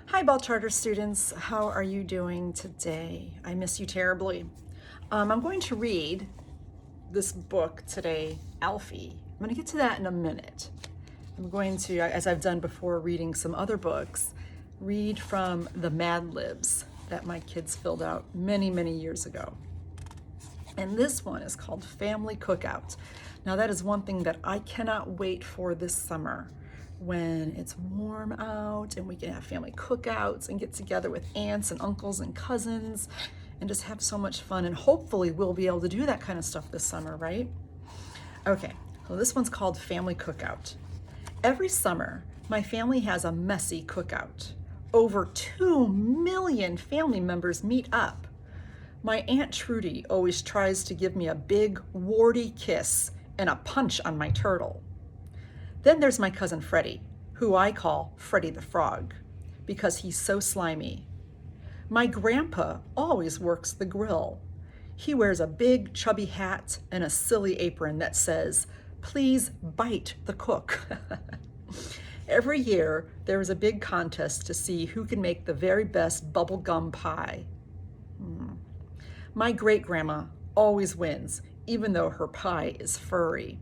Hi, Bell Charter students. How are you doing today? I miss you terribly. I'm going to read this book today, Alfie. I'm going to get to that in a minute. I'm going to, as I've done before reading some other books, read from the Mad Libs that my kids filled out many, many years ago. And this one is called Family Cookout. Now that is one thing that I cannot wait for this summer, when it's warm out and we can have family cookouts and get together with aunts and uncles and cousins and just have so much fun. And hopefully we'll be able to do that kind of stuff this summer, right? Okay, well, this one's called Family Cookout. Every summer, my family has a messy cookout. Over 2 million family members meet up. My Aunt Trudy always tries to give me a big, warty kiss and a punch on my turtle. Then there's my cousin Freddie, who I call Freddie the Frog, because he's so slimy. My grandpa always works the grill. He wears a big, chubby hat and a silly apron that says, "Please bite the cook." Every year, there is a big contest to see who can make the very best bubblegum pie. My great-grandma always wins, even though her pie is furry.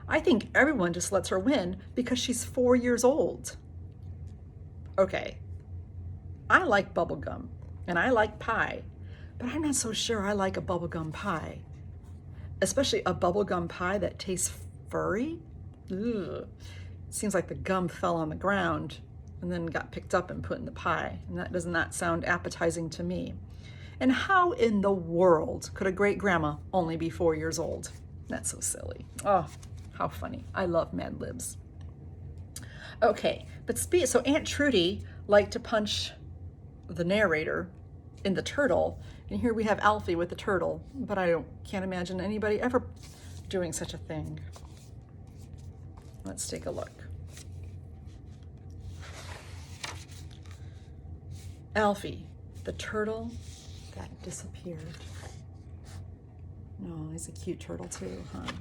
I think everyone just lets her win because she's 4 years old. Okay, I like bubblegum and I like pie, but I'm not so sure I like a bubblegum pie. Especially a bubblegum pie that tastes furry. Ugh. It seems like the gum fell on the ground and then got picked up and put in the pie, and that does not sound appetizing to me. And how in the world could a great-grandma only be 4 years old? That's so silly. Oh, how funny. I love Mad Libs. Okay, but so Aunt Trudy liked to punch the narrator in the turtle, and here we have Alfie with the turtle, but can't imagine anybody ever doing such a thing. Let's take a look. Alfie, the turtle that disappeared. No, he's a cute turtle too, huh?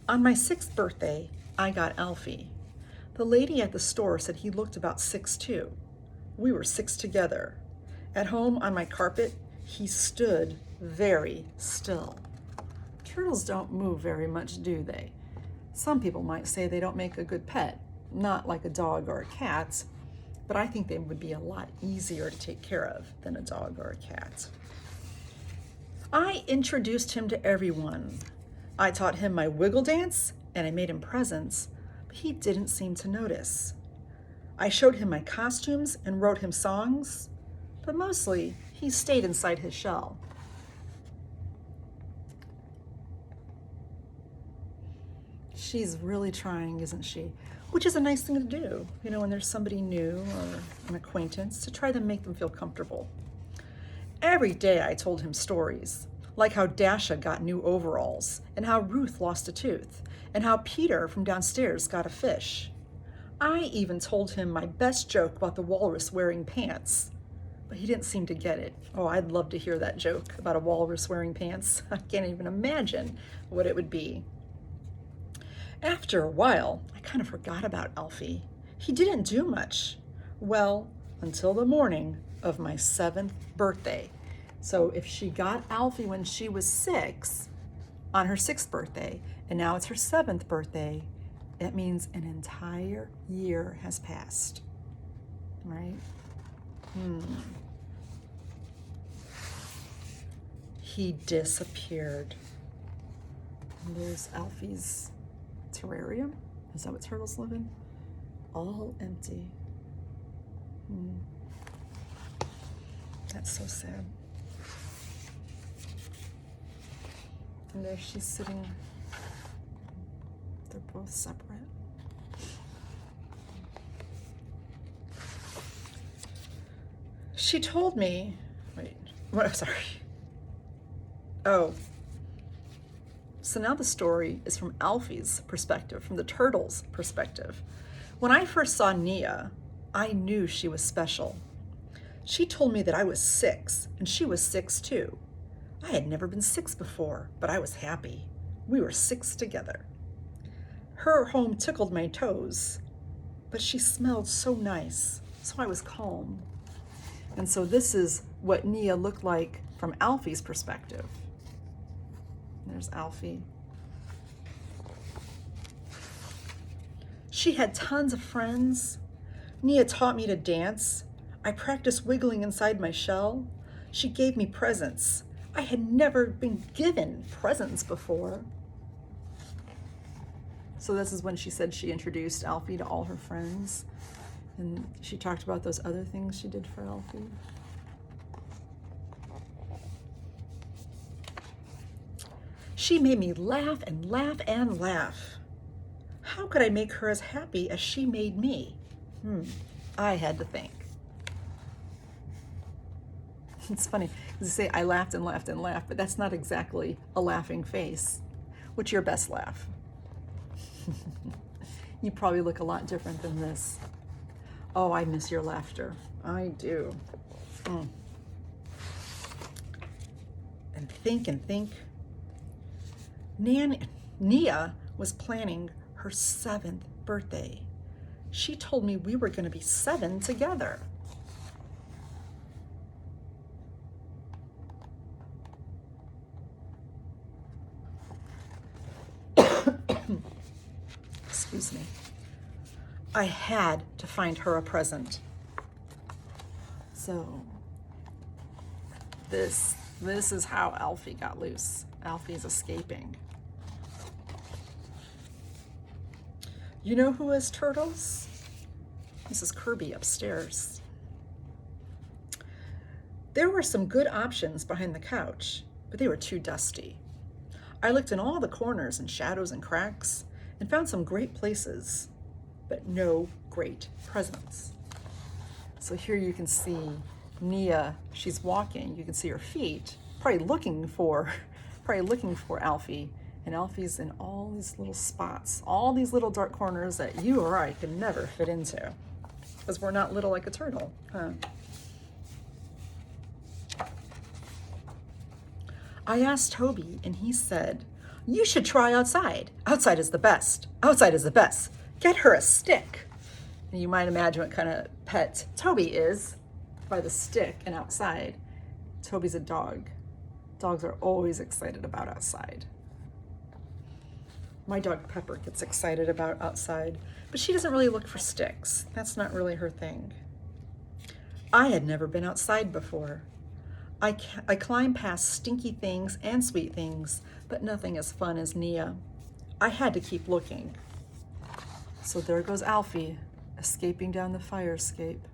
On my 6th birthday, I got Alfie. The lady at the store said he looked about 6 too. We were 6 together. At home on my carpet, he stood very still. Turtles don't move very much, do they? Some people might say they don't make a good pet, not like a dog or a cat, but I think they would be a lot easier to take care of than a dog or a cat. I introduced him to everyone. I taught him my wiggle dance and I made him presents, but he didn't seem to notice. I showed him my costumes and wrote him songs, but mostly he stayed inside his shell. She's really trying, isn't she? Which is a nice thing to do, when there's somebody new or an acquaintance, to try to make them feel comfortable. Every day I told him stories, like how Dasha got new overalls, and how Ruth lost a tooth, and how Peter from downstairs got a fish. I even told him my best joke about the walrus wearing pants, but he didn't seem to get it. Oh, I'd love to hear that joke about a walrus wearing pants. I can't even imagine what it would be. After a while, I kind of forgot about Alfie. He didn't do much. Well, until the morning of my 7th birthday. So if she got Alfie when she was 6, on her 6th birthday, and now it's her 7th birthday, that means an entire year has passed, right? He disappeared. And there's Alfie's terrarium. Is that what turtles live in? All empty. That's so sad. And there she's sitting. They're both separate. She told me, sorry. Oh. So now the story is from Alfie's perspective, from the turtle's perspective. When I first saw Nia, I knew she was special. She told me that I was 6, and she was 6 too. I had never been 6 before, but I was happy. We were 6 together. Her home tickled my toes. but she smelled so nice, so I was calm. And so this is what Nia looked like from Alfie's perspective. There's Alfie. She had tons of friends. Nia taught me to dance. I practiced wiggling inside my shell. She gave me presents. I had never been given presents before. So this is when she said she introduced Alfie to all her friends. And she talked about those other things she did for Alfie. She made me laugh and laugh and laugh. How could I make her as happy as she made me? I had to think. It's funny, because you say I laughed and laughed and laughed, but that's not exactly a laughing face. What's your best laugh? You probably look a lot different than this. Oh, I miss your laughter. I do. And think. Nia was planning her 7th birthday. She told me we were going to be 7 together. Excuse me. I had to find her a present. So this is how Alfie got loose. Alfie's escaping. You know who has turtles? Mrs. Kirby upstairs. There were some good options behind the couch, but they were too dusty. I looked in all the corners and shadows and cracks and found some great places, but no great presents. So here you can see Nia, she's walking, you can see her feet, probably looking for Alfie, and Alfie's in all these little spots, all these little dark corners that you or I could never fit into, because we're not little like a turtle, huh? I asked Toby, and he said, "You should try outside. Outside is the best. Outside is the best. Get her a stick." And you might imagine what kind of pet Toby is by the stick and outside. Toby's a dog. Dogs are always excited about outside. My dog Pepper gets excited about outside, but she doesn't really look for sticks. That's not really her thing. I had never been outside before. I climbed past stinky things and sweet things, but nothing as fun as Nia. I had to keep looking. So there goes Alfie, escaping down the fire escape.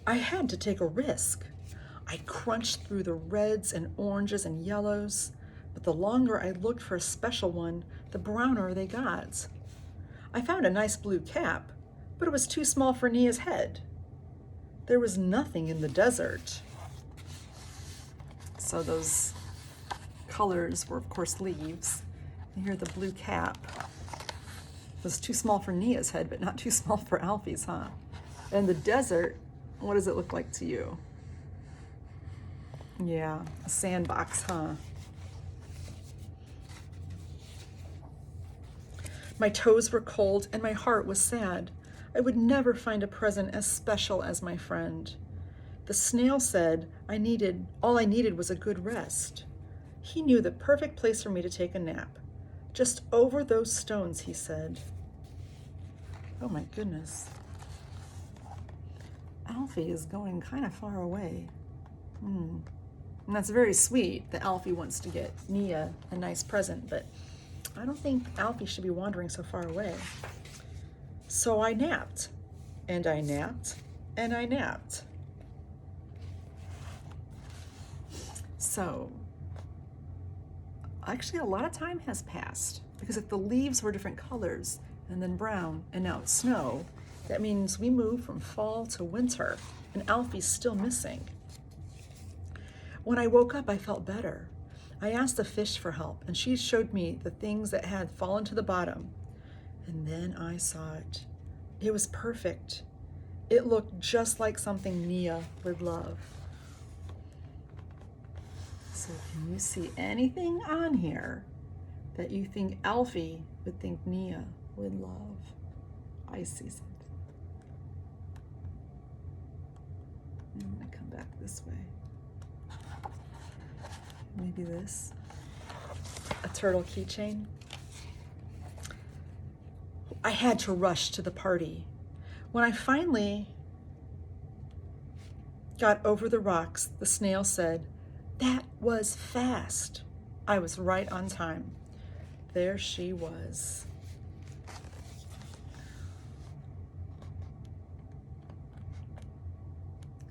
I had to take a risk. I crunched through the reds and oranges and yellows, but the longer I looked for a special one, the browner they got. I found a nice blue cap, but it was too small for Nia's head. There was nothing in the desert. So those colors were, of course, leaves. And here the blue cap was too small for Nia's head, but not too small for Alfie's, huh? And the desert, what does it look like to you? Yeah, a sandbox, huh? My toes were cold and my heart was sad. I would never find a present as special as my friend. The snail said all I needed was a good rest. He knew the perfect place for me to take a nap. Just over those stones, he said. Oh my goodness. Alfie is going kind of far away. And that's very sweet that Alfie wants to get Nia a nice present, but I don't think Alfie should be wandering so far away. So I napped, and I napped, and I napped. So actually a lot of time has passed, because if the leaves were different colors and then brown and now it's snow, that means we moved from fall to winter, and Alfie's still missing. When I woke up, I felt better. I asked the fish for help, and she showed me the things that had fallen to the bottom. And then I saw it. It was perfect. It looked just like something Nia would love. So can you see anything on here that you think Alfie would think Nia would love? I see something. I'm gonna come back this way. Maybe this. A turtle keychain. I had to rush to the party. When I finally got over the rocks, the snail said, "That was fast." I was right on time. There she was.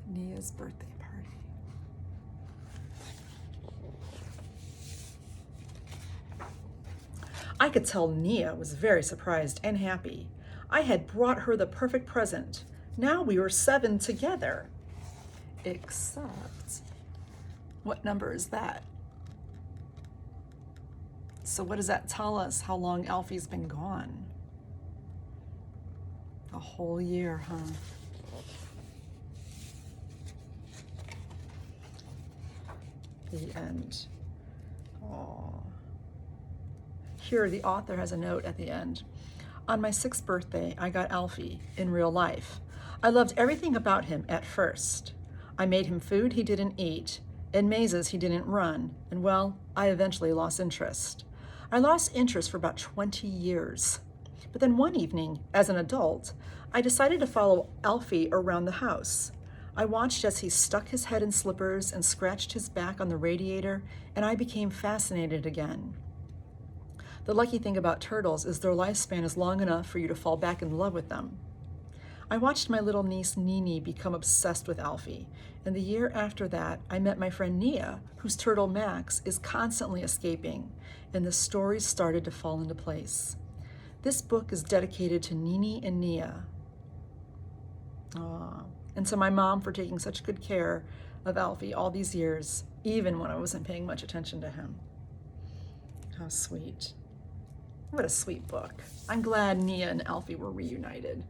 Nia's birthday party. I could tell Nia was very surprised and happy. I had brought her the perfect present. Now we were 7 together. Except, what number is that? So what does that tell us how long Alfie's been gone? A whole year, huh? The end. Aww. Here, the author has a note at the end. On my 6th birthday, I got Alfie in real life. I loved everything about him at first. I made him food he didn't eat, in mazes he didn't run, and well, I eventually lost interest. I lost interest for about 20 years. But then one evening, as an adult, I decided to follow Alfie around the house. I watched as he stuck his head in slippers and scratched his back on the radiator, and I became fascinated again. The lucky thing about turtles is their lifespan is long enough for you to fall back in love with them. I watched my little niece Nini become obsessed with Alfie, and the year after that, I met my friend Nia, whose turtle Max is constantly escaping, and the stories started to fall into place. This book is dedicated to Nini and Nia. Aww. And to my mom for taking such good care of Alfie all these years, even when I wasn't paying much attention to him. How sweet. What a sweet book. I'm glad Nia and Alfie were reunited.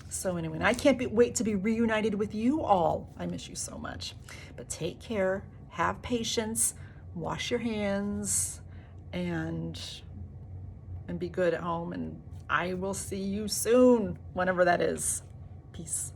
So anyway, I can't wait to be reunited with you all. I miss you so much. But take care, have patience, wash your hands, and be good at home. And I will see you soon, whenever that is. Peace.